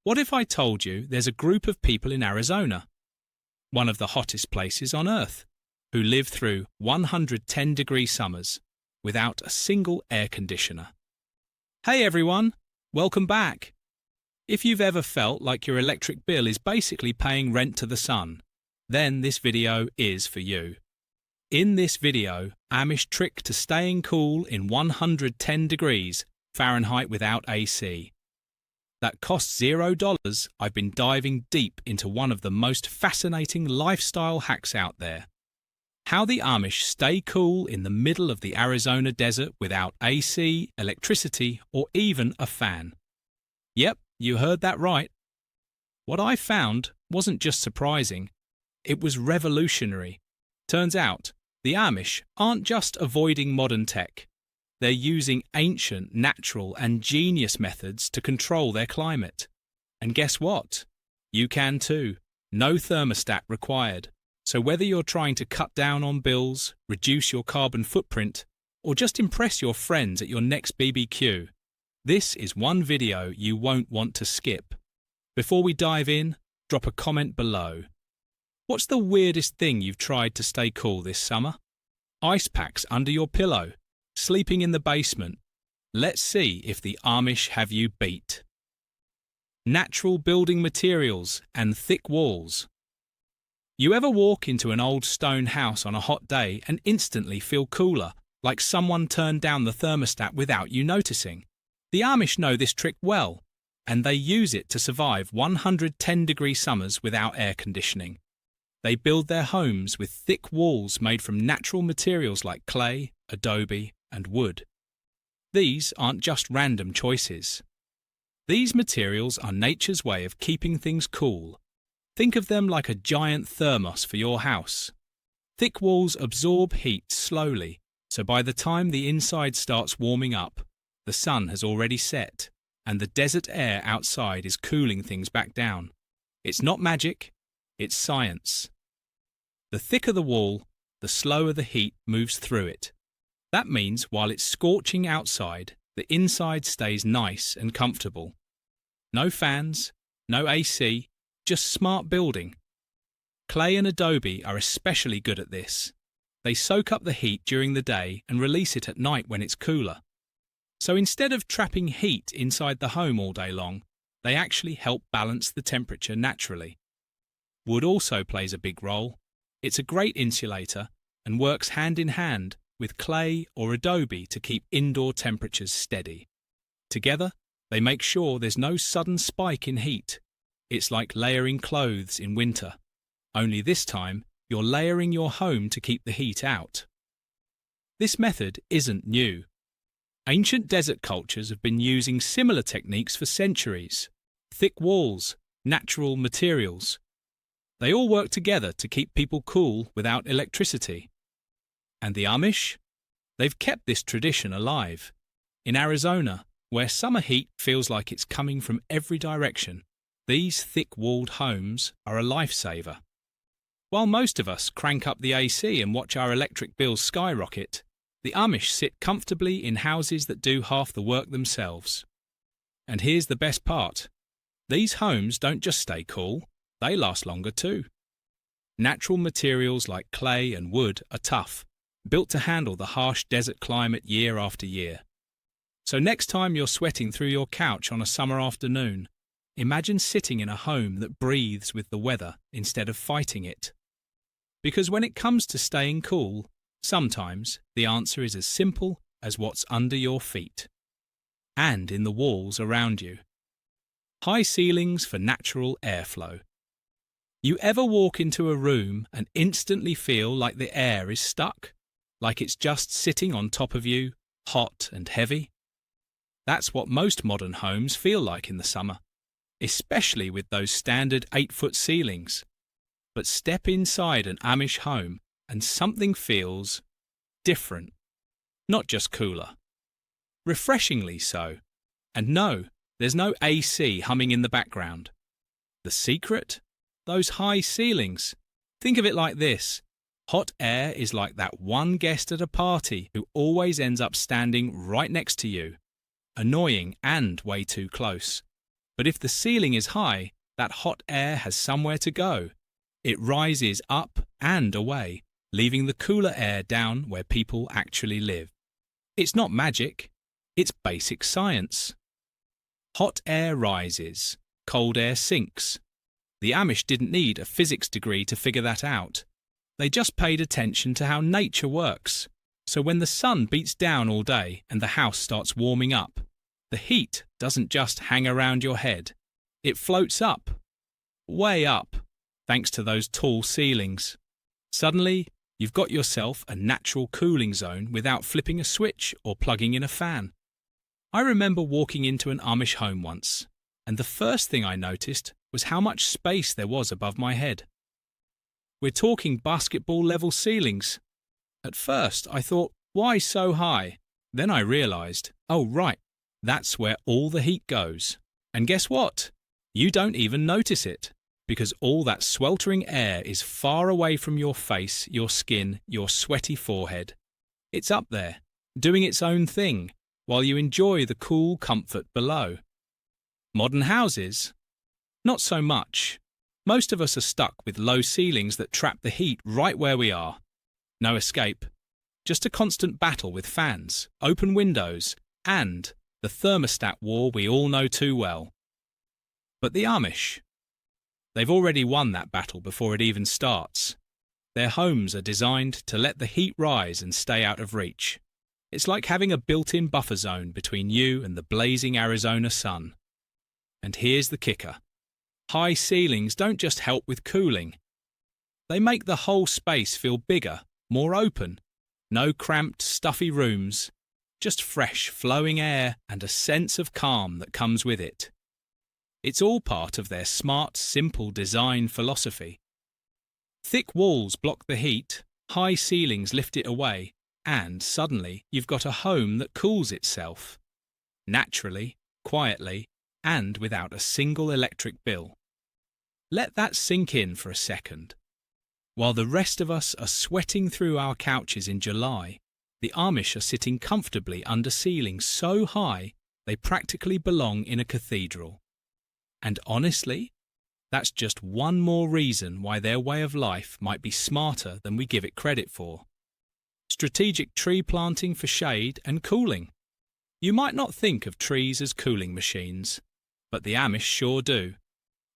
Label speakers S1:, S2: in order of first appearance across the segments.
S1: What if I told you there's a group of people in Arizona, one of the hottest places on Earth, who live through 110-degree summers without a single air conditioner? Hey everyone, welcome back. If you've ever felt like your electric bill is basically paying rent to the sun, then this video is for you. In this video, Amish trick to staying cool in 110 degrees Fahrenheit without AC. That costs $0, I've been diving deep into one of the most fascinating lifestyle hacks out there. How the Amish stay cool in the middle of the Arizona desert without AC, electricity, or even a fan. Yep, you heard that right. What I found wasn't just surprising, it was revolutionary. Turns out, the Amish aren't just avoiding modern tech. They're using ancient, natural, and genius methods to control their climate. And guess what? You can too. No thermostat required. So whether you're trying to cut down on bills, reduce your carbon footprint, or just impress your friends at your next BBQ, this is one video you won't want to skip. Before we dive in, drop a comment below. What's the weirdest thing you've tried to stay cool this summer? Ice packs under your pillow? Sleeping in the basement? Let's see if the Amish have you beat. Natural building materials and thick walls. You ever walk into an old stone house on a hot day and instantly feel cooler, like someone turned down the thermostat without you noticing? The Amish know this trick well, and they use it to survive 110-degree summers without air conditioning. They build their homes with thick walls made from natural materials like clay, adobe, and wood. These aren't just random choices. These materials are nature's way of keeping things cool. Think of them like a giant thermos for your house. Thick walls absorb heat slowly, so by the time the inside starts warming up, the sun has already set, and the desert air outside is cooling things back down. It's not magic, it's science. The thicker the wall, the slower the heat moves through it. That means while it's scorching outside, the inside stays nice and comfortable. No fans, no AC, just smart building. Clay and adobe are especially good at this. They soak up the heat during the day and release it at night when it's cooler. So instead of trapping heat inside the home all day long, they actually help balance the temperature naturally. Wood also plays a big role. It's a great insulator and works hand in hand with clay or adobe to keep indoor temperatures steady. Together, they make sure there's no sudden spike in heat. It's like layering clothes in winter. Only this time, you're layering your home to keep the heat out. This method isn't new. Ancient desert cultures have been using similar techniques for centuries. Thick walls, natural materials. They all work together to keep people cool without electricity. And the Amish? They've kept this tradition alive. In Arizona, where summer heat feels like it's coming from every direction, these thick-walled homes are a lifesaver. While most of us crank up the AC and watch our electric bills skyrocket, the Amish sit comfortably in houses that do half the work themselves. And here's the best part. These homes don't just stay cool, they last longer too. Natural materials like clay and wood are tough, built to handle the harsh desert climate year after year. So next time you're sweating through your couch on a summer afternoon, imagine sitting in a home that breathes with the weather instead of fighting it. Because when it comes to staying cool, sometimes the answer is as simple as what's under your feet. And in the walls around you. High ceilings for natural airflow. You ever walk into a room and instantly feel like the air is stuck? Like it's just sitting on top of you, hot and heavy? That's what most modern homes feel like in the summer, especially with those standard 8-foot ceilings. But step inside an Amish home and something feels different, not just cooler. Refreshingly so. And no, there's no AC humming in the background. The secret? Those high ceilings. Think of it like this. Hot air is like that one guest at a party who always ends up standing right next to you. Annoying and way too close. But if the ceiling is high, that hot air has somewhere to go. It rises up and away, leaving the cooler air down where people actually live. It's not magic, it's basic science. Hot air rises, cold air sinks. The Amish didn't need a physics degree to figure that out. They just paid attention to how nature works. So when the sun beats down all day and the house starts warming up, the heat doesn't just hang around your head. It floats up, way up, thanks to those tall ceilings. Suddenly, you've got yourself a natural cooling zone without flipping a switch or plugging in a fan. I remember walking into an Amish home once, and the first thing I noticed was how much space there was above my head. We're talking basketball-level ceilings. At first, I thought, why so high? Then I realised, oh right, that's where all the heat goes. And guess what? You don't even notice it, because all that sweltering air is far away from your face, your skin, your sweaty forehead. It's up there, doing its own thing, while you enjoy the cool comfort below. Modern houses? Not so much. Most of us are stuck with low ceilings that trap the heat right where we are. No escape. Just a constant battle with fans, open windows, and the thermostat war we all know too well. But the Amish? They've already won that battle before it even starts. Their homes are designed to let the heat rise and stay out of reach. It's like having a built-in buffer zone between you and the blazing Arizona sun. And here's the kicker. High ceilings don't just help with cooling. They make the whole space feel bigger, more open. No cramped, stuffy rooms, just fresh, flowing air and a sense of calm that comes with it. It's all part of their smart, simple design philosophy. Thick walls block the heat, high ceilings lift it away, and suddenly you've got a home that cools itself. Naturally, quietly, and without a single electric bill. Let that sink in for a second. While the rest of us are sweating through our couches in July, the Amish are sitting comfortably under ceilings so high they practically belong in a cathedral. And honestly, that's just one more reason why their way of life might be smarter than we give it credit for. Strategic tree planting for shade and cooling. You might not think of trees as cooling machines, but the Amish sure do.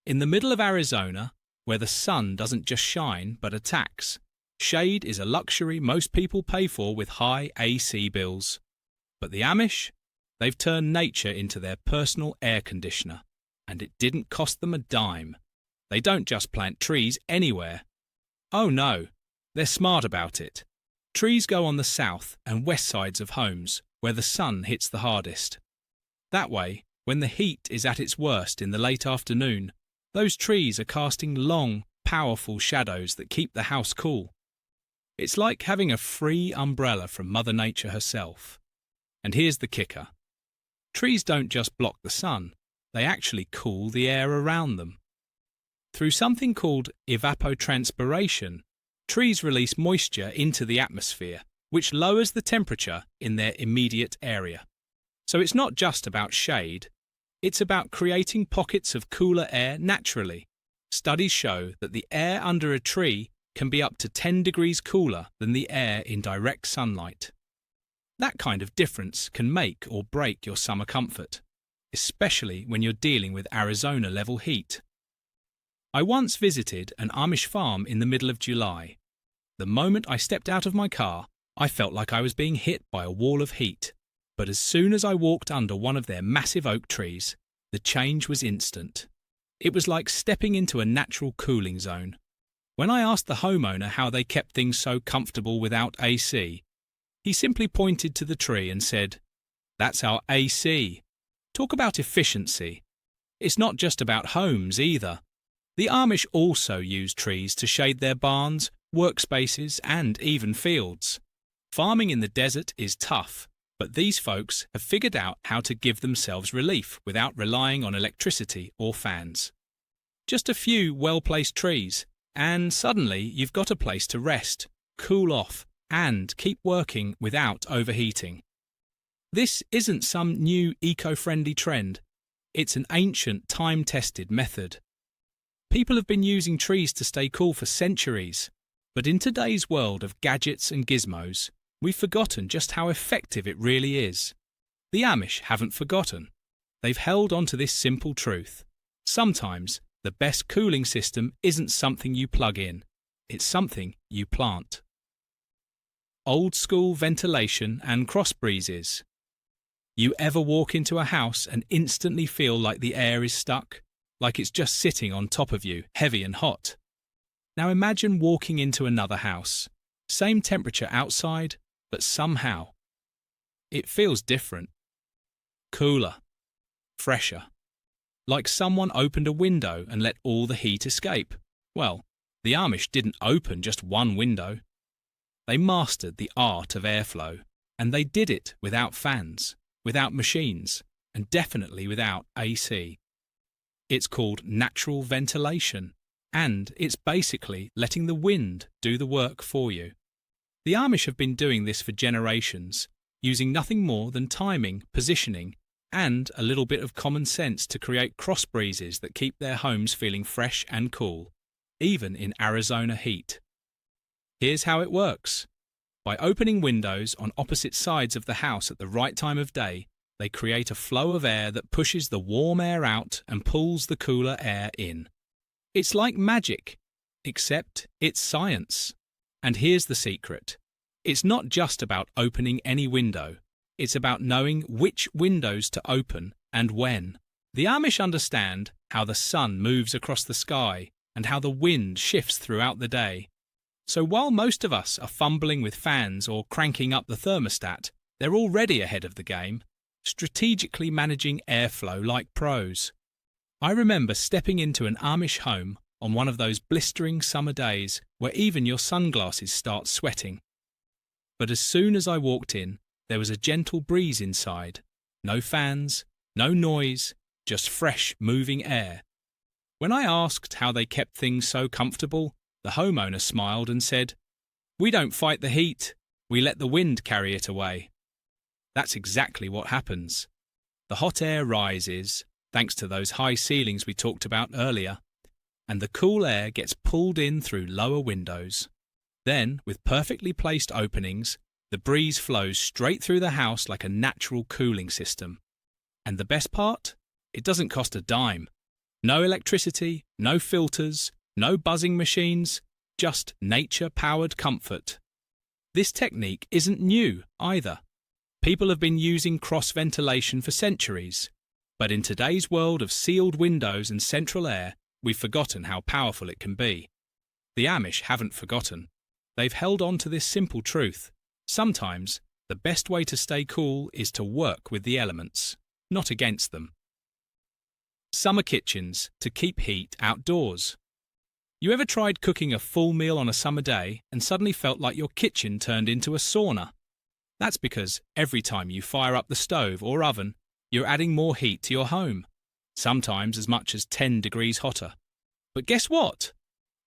S1: In the middle of Arizona, where the sun doesn't just shine but attacks, shade is a luxury most people pay for with high AC bills. But the Amish? They've turned nature into their personal air conditioner, and it didn't cost them a dime. They don't just plant trees anywhere. Oh no, they're smart about it. Trees go on the south and west sides of homes, where the sun hits the hardest. That way, when the heat is at its worst in the late afternoon, those trees are casting long, powerful shadows that keep the house cool. It's like having a free umbrella from Mother Nature herself. And here's the kicker. Trees don't just block the sun, they actually cool the air around them. Through something called evapotranspiration, trees release moisture into the atmosphere, which lowers the temperature in their immediate area. So it's not just about shade, it's about creating pockets of cooler air naturally. Studies show that the air under a tree can be up to 10 degrees cooler than the air in direct sunlight. That kind of difference can make or break your summer comfort, especially when you're dealing with Arizona-level heat. I once visited an Amish farm in the middle of July. The moment I stepped out of my car, I felt like I was being hit by a wall of heat. But as soon as I walked under one of their massive oak trees, the change was instant. It was like stepping into a natural cooling zone. When I asked the homeowner how they kept things so comfortable without AC, he simply pointed to the tree and said, "That's our AC. Talk about efficiency. It's not just about homes either. The Amish also use trees to shade their barns, workspaces, and even fields. Farming in the desert is tough, but these folks have figured out how to give themselves relief without relying on electricity or fans. Just a few well-placed trees, and suddenly you've got a place to rest, cool off, and keep working without overheating. This isn't some new eco-friendly trend. It's an ancient, time-tested method. People have been using trees to stay cool for centuries, but in today's world of gadgets and gizmos, we've forgotten just how effective it really is. The Amish haven't forgotten. They've held on to this simple truth. Sometimes, the best cooling system isn't something you plug in, it's something you plant. Old-school ventilation and cross breezes. You ever walk into a house and instantly feel like the air is stuck? Like it's just sitting on top of you, heavy and hot? Now imagine walking into another house. Same temperature outside, but somehow it feels different. Cooler. Fresher. Like someone opened a window and let all the heat escape. Well, the Amish didn't open just one window. They mastered the art of airflow, and they did it without fans, without machines, and definitely without AC. It's called natural ventilation, and it's basically letting the wind do the work for you. The Amish have been doing this for generations, using nothing more than timing, positioning, and a little bit of common sense to create cross breezes that keep their homes feeling fresh and cool, even in Arizona heat. Here's how it works. By opening windows on opposite sides of the house at the right time of day, they create a flow of air that pushes the warm air out and pulls the cooler air in. It's like magic, except it's science. And here's the secret. It's not just about opening any window. It's about knowing which windows to open and when. The Amish understand how the sun moves across the sky and how the wind shifts throughout the day. So while most of us are fumbling with fans or cranking up the thermostat, they're already ahead of the game, strategically managing airflow like pros. I remember stepping into an Amish home on one of those blistering summer days where even your sunglasses start sweating. But as soon as I walked in, there was a gentle breeze inside. No fans, no noise, just fresh, moving air. When I asked how they kept things so comfortable, the homeowner smiled and said, "We don't fight the heat, we let the wind carry it away." That's exactly what happens. The hot air rises, thanks to those high ceilings we talked about earlier, and the cool air gets pulled in through lower windows. Then, with perfectly placed openings, the breeze flows straight through the house like a natural cooling system. And the best part? It doesn't cost a dime. No electricity, no filters, no buzzing machines, just nature-powered comfort. This technique isn't new either. People have been using cross-ventilation for centuries. But in today's world of sealed windows and central air, we've forgotten how powerful it can be. The Amish haven't forgotten. They've held on to this simple truth. Sometimes, the best way to stay cool is to work with the elements, not against them. Summer kitchens to keep heat outdoors. You ever tried cooking a full meal on a summer day and suddenly felt like your kitchen turned into a sauna? That's because every time you fire up the stove or oven, you're adding more heat to your home, sometimes as much as 10 degrees hotter. But guess what?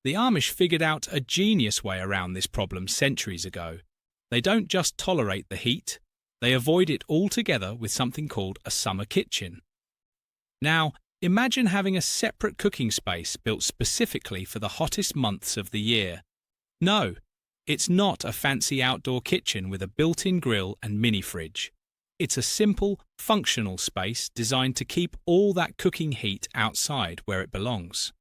S1: The Amish figured out a genius way around this problem centuries ago. They don't just tolerate the heat, they avoid it altogether with something called a summer kitchen. Now, imagine having a separate cooking space built specifically for the hottest months of the year. No, it's not a fancy outdoor kitchen with a built-in grill and mini-fridge. It's a simple, functional space designed to keep all that cooking heat outside where it belongs.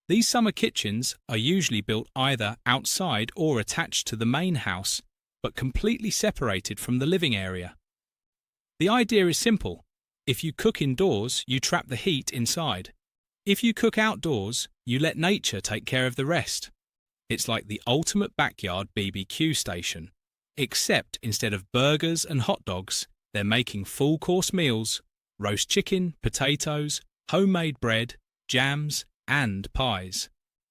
S1: These summer kitchens are usually built either outside or attached to the main house, but completely separated from the living area. The idea is simple. If you cook indoors, you trap the heat inside. If you cook outdoors, you let nature take care of the rest. It's like the ultimate backyard BBQ station. Except instead of burgers and hot dogs, they're making full-course meals, roast chicken, potatoes, homemade bread, jams, and pies,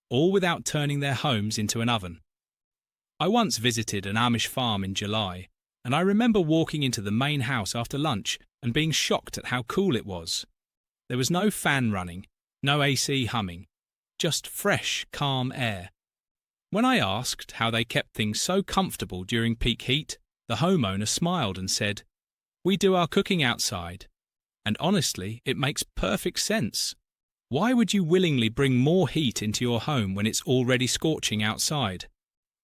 S1: all without turning their homes into an oven. I once visited an Amish farm in July, and I remember walking into the main house after lunch and being shocked at how cool it was. There was no fan running, no AC humming, just fresh, calm air. When I asked how they kept things so comfortable during peak heat, the homeowner smiled and said, "We do our cooking outside. And honestly, it makes perfect sense. Why would you willingly bring more heat into your home when it's already scorching outside?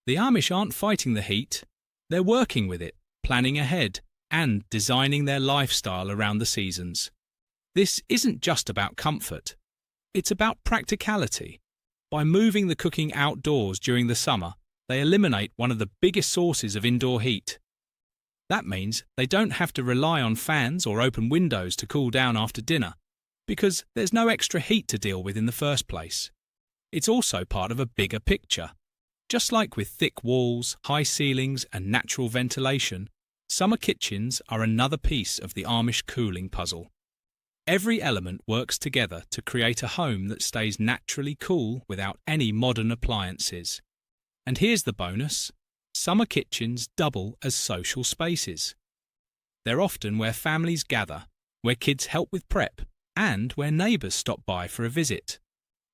S1: The Amish aren't fighting the heat. They're working with it, planning ahead, and designing their lifestyle around the seasons. This isn't just about comfort. It's about practicality. By moving the cooking outdoors during the summer, they eliminate one of the biggest sources of indoor heat. That means they don't have to rely on fans or open windows to cool down after dinner, because there's no extra heat to deal with in the first place. It's also part of a bigger picture. Just like with thick walls, high ceilings, and natural ventilation, summer kitchens are another piece of the Amish cooling puzzle. Every element works together to create a home that stays naturally cool without any modern appliances. And here's the bonus: summer kitchens double as social spaces. They're often where families gather, where kids help with prep, and where neighbours stop by for a visit.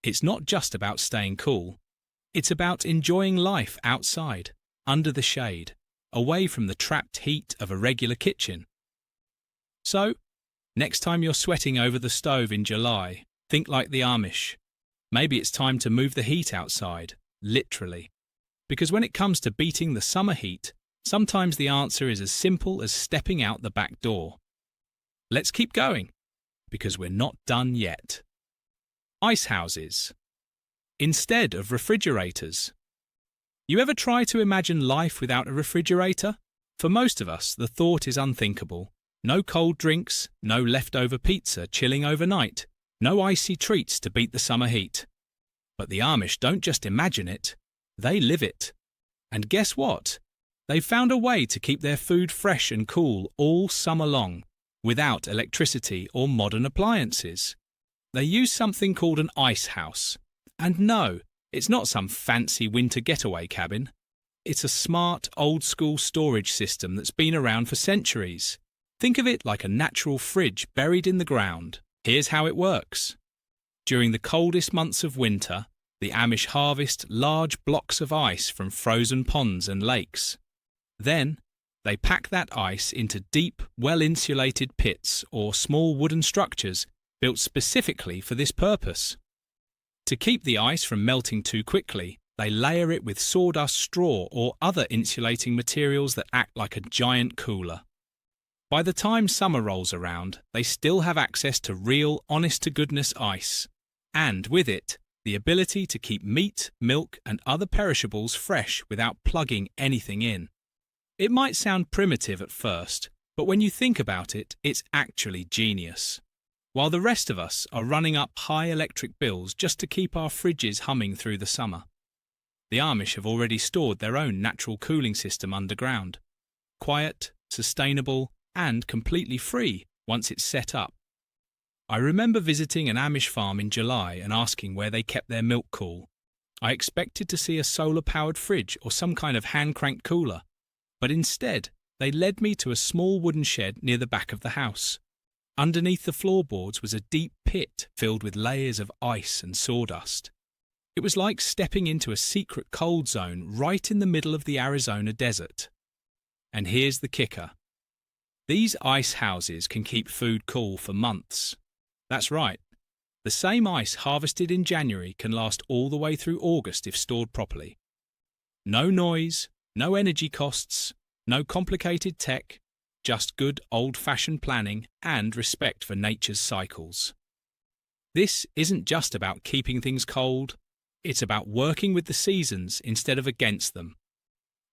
S1: It's not just about staying cool. It's about enjoying life outside, under the shade, away from the trapped heat of a regular kitchen. So, next time you're sweating over the stove in July, think like the Amish. Maybe it's time to move the heat outside, literally. Because when it comes to beating the summer heat, sometimes the answer is as simple as stepping out the back door. Let's keep going, because we're not done yet. Ice houses. Instead of refrigerators. You ever try to imagine life without a refrigerator? For most of us, the thought is unthinkable. No cold drinks, no leftover pizza chilling overnight, no icy treats to beat the summer heat. But the Amish don't just imagine it, they live it. And guess what? They've found a way to keep their food fresh and cool all summer long, without electricity or modern appliances. They use something called an ice house. And no, it's not some fancy winter getaway cabin. It's a smart, old-school storage system that's been around for centuries. Think of it like a natural fridge buried in the ground. Here's how it works. During the coldest months of winter, the Amish harvest large blocks of ice from frozen ponds and lakes. Then, they pack that ice into deep, well-insulated pits or small wooden structures built specifically for this purpose. To keep the ice from melting too quickly, they layer it with sawdust straw or other insulating materials that act like a giant cooler. By the time summer rolls around, they still have access to real, honest-to-goodness ice, and with it, the ability to keep meat, milk, and other perishables fresh without plugging anything in. It might sound primitive at first, but when you think about it, it's actually genius. While the rest of us are running up high electric bills just to keep our fridges humming through the summer. The Amish have already stored their own natural cooling system underground. Quiet, sustainable, and completely free once it's set up. I remember visiting an Amish farm in July and asking where they kept their milk cool. I expected to see a solar-powered fridge or some kind of hand-cranked cooler, but instead they led me to a small wooden shed near the back of the house. Underneath the floorboards was a deep pit filled with layers of ice and sawdust. It was like stepping into a secret cold zone right in the middle of the Arizona desert. And here's the kicker. These ice houses can keep food cool for months. That's right. The same ice harvested in January can last all the way through August if stored properly. No noise, no energy costs, no complicated tech, just good old-fashioned planning and respect for nature's cycles. This isn't just about keeping things cold, it's about working with the seasons instead of against them.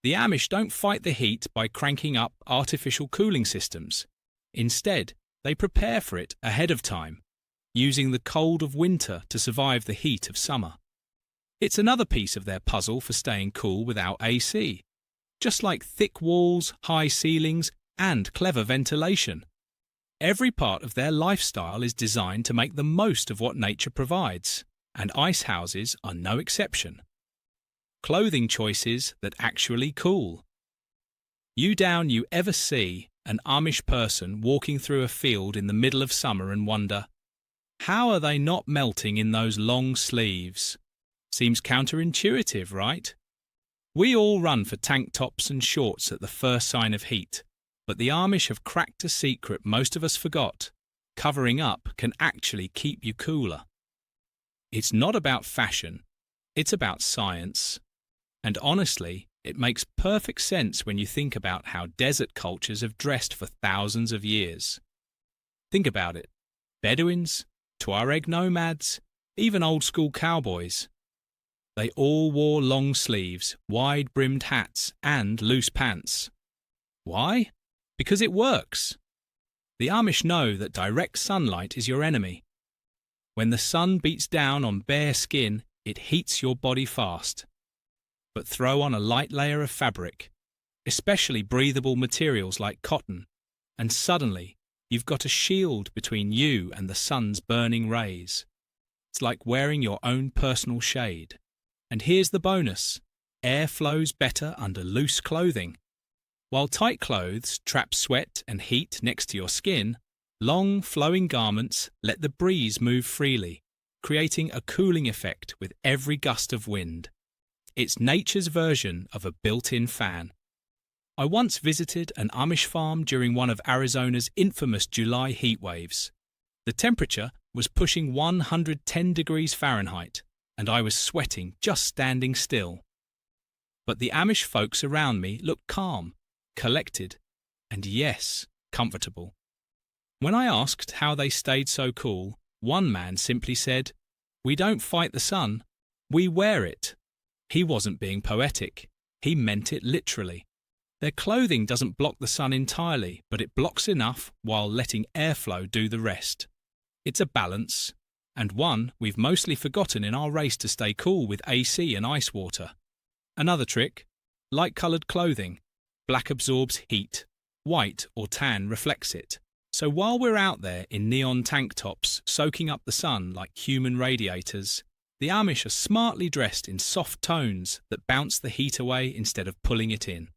S1: The Amish don't fight the heat by cranking up artificial cooling systems. Instead, they prepare for it ahead of time, using the cold of winter to survive the heat of summer. It's another piece of their puzzle for staying cool without AC. Just like thick walls, high ceilings, and clever ventilation. Every part of their lifestyle is designed to make the most of what nature provides, and ice houses are no exception. Clothing choices that actually cool. You ever see an Amish person walking through a field in the middle of summer and wonder, how are they not melting in those long sleeves? Seems counterintuitive, right? We all run for tank tops and shorts at the first sign of heat. But the Amish have cracked a secret most of us forgot. covering up can actually keep you cooler. It's not about fashion, it's about science. And honestly, it makes perfect sense when you think about how desert cultures have dressed for thousands of years. Think about it. Bedouins, Tuareg nomads, even old-school cowboys. They all wore long sleeves, wide-brimmed hats, and loose pants. Why? Because it works. The Amish know that direct sunlight is your enemy. When the sun beats down on bare skin, it heats your body fast. But throw on a light layer of fabric, especially breathable materials like cotton, and suddenly you've got a shield between you and the sun's burning rays. It's like wearing your own personal shade. And here's the bonus: air flows better under loose clothing. While tight clothes trap sweat and heat next to your skin, long, flowing garments let the breeze move freely, creating a cooling effect with every gust of wind. It's nature's version of a built-in fan. I once visited an Amish farm during one of Arizona's infamous July heat waves. The temperature was pushing 110 degrees Fahrenheit, and I was sweating just standing still. But the Amish folks around me looked calm, collected, and yes, comfortable. When I asked how they stayed so cool, one man simply said, "We don't fight the sun, we wear it." He wasn't being poetic, he meant it literally. Their clothing doesn't block the sun entirely, but it blocks enough while letting airflow do the rest. It's a balance, and one we've mostly forgotten in our race to stay cool with AC and ice water. Another trick: light-coloured clothing. Black absorbs heat, white or tan reflects it. So while we're out there in neon tank tops soaking up the sun like human radiators, the Amish are smartly dressed in soft tones that bounce the heat away instead of pulling it in.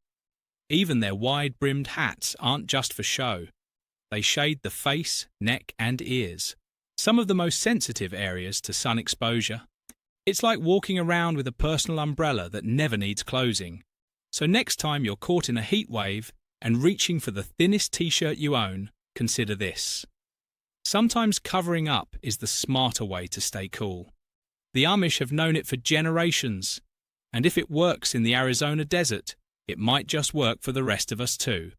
S1: Even their wide-brimmed hats aren't just for show. They shade the face, neck and ears, some of the most sensitive areas to sun exposure. It's like walking around with a personal umbrella that never needs closing. So next time you're caught in a heat wave and reaching for the thinnest t-shirt you own, consider this. Sometimes covering up is the smarter way to stay cool. The Amish have known it for generations, and if it works in the Arizona desert, it might just work for the rest of us too.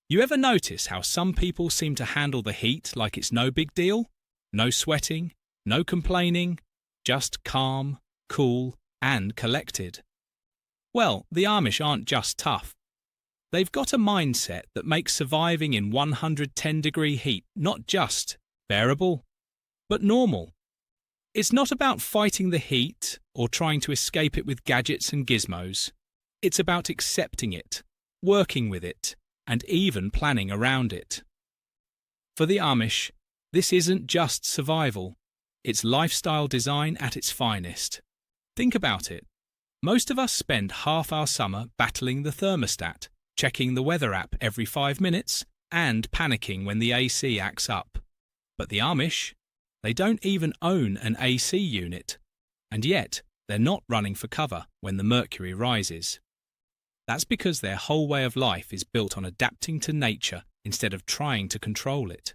S1: You ever notice how some people seem to handle the heat like it's no big deal? No sweating, no complaining, just calm, cool, and collected. Well, the Amish aren't just tough. They've got a mindset that makes surviving in 110-degree heat not just bearable, but normal. It's not about fighting the heat or trying to escape it with gadgets and gizmos. It's about accepting it, working with it, and even planning around it. For the Amish, this isn't just survival. It's lifestyle design at its finest. Think about it. Most of us spend half our summer battling the thermostat, checking the weather app every 5 minutes, and panicking when the AC acts up. But the Amish, they don't even own an AC unit, and yet they're not running for cover when the mercury rises. That's because their whole way of life is built on adapting to nature instead of trying to control it.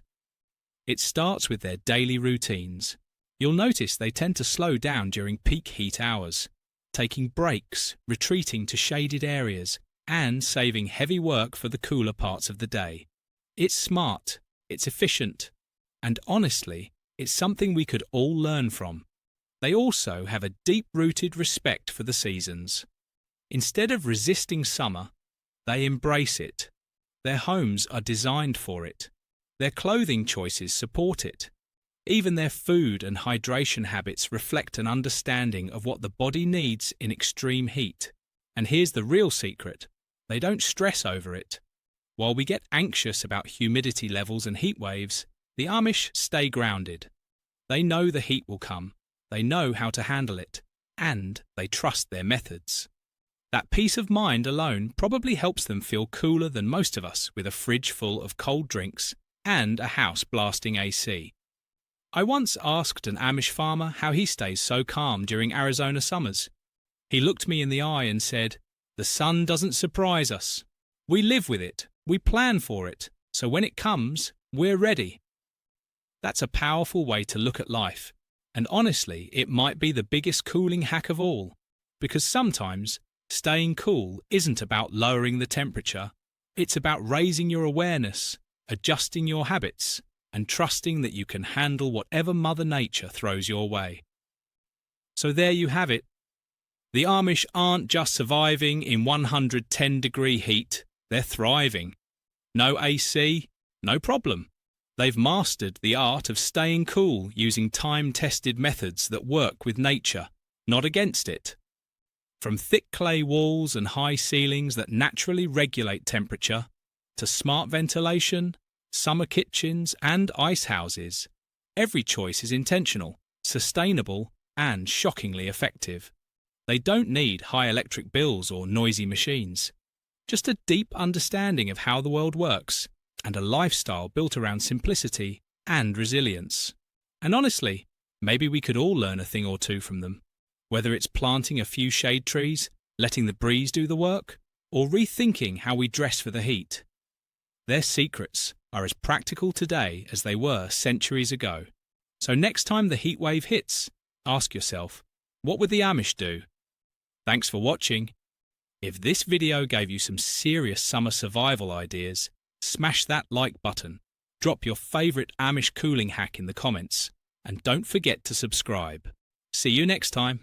S1: It starts with their daily routines. You'll notice they tend to slow down during peak heat hours, taking breaks, retreating to shaded areas, and saving heavy work for the cooler parts of the day. It's smart, it's efficient, and honestly, it's something we could all learn from. They also have a deep-rooted respect for the seasons. Instead of resisting summer, they embrace it. Their homes are designed for it. Their clothing choices support it. Even their food and hydration habits reflect an understanding of what the body needs in extreme heat. And here's the real secret: they don't stress over it. While we get anxious about humidity levels and heat waves, the Amish stay grounded. They know the heat will come, they know how to handle it, and they trust their methods. That peace of mind alone probably helps them feel cooler than most of us with a fridge full of cold drinks and a house blasting AC. I once asked an Amish farmer how he stays so calm during Arizona summers. He looked me in the eye and said, "The sun doesn't surprise us. We live with it, we plan for it, so when it comes, we're ready." That's a powerful way to look at life. And honestly, it might be the biggest cooling hack of all. Because sometimes, staying cool isn't about lowering the temperature. It's about raising your awareness, adjusting your habits, and trusting that you can handle whatever Mother Nature throws your way. So there you have it. The Amish aren't just surviving in 110-degree heat, they're thriving. No AC, no problem. They've mastered the art of staying cool using time-tested methods that work with nature, not against it. From thick clay walls and high ceilings that naturally regulate temperature, to smart ventilation, summer kitchens and ice houses, every choice is intentional, sustainable and shockingly effective. They don't need high electric bills or noisy machines. Just a deep understanding of how the world works, and a lifestyle built around simplicity and resilience. And honestly, maybe we could all learn a thing or two from them. Whether it's planting a few shade trees, letting the breeze do the work, or rethinking how we dress for the heat. Their secrets are as practical today as they were centuries ago. So next time the heat wave hits, ask yourself, what would the Amish do? Thanks for watching. If this video gave you some serious summer survival ideas, smash that like button, drop your favourite Amish cooling hack in the comments, and don't forget to subscribe. See you next time.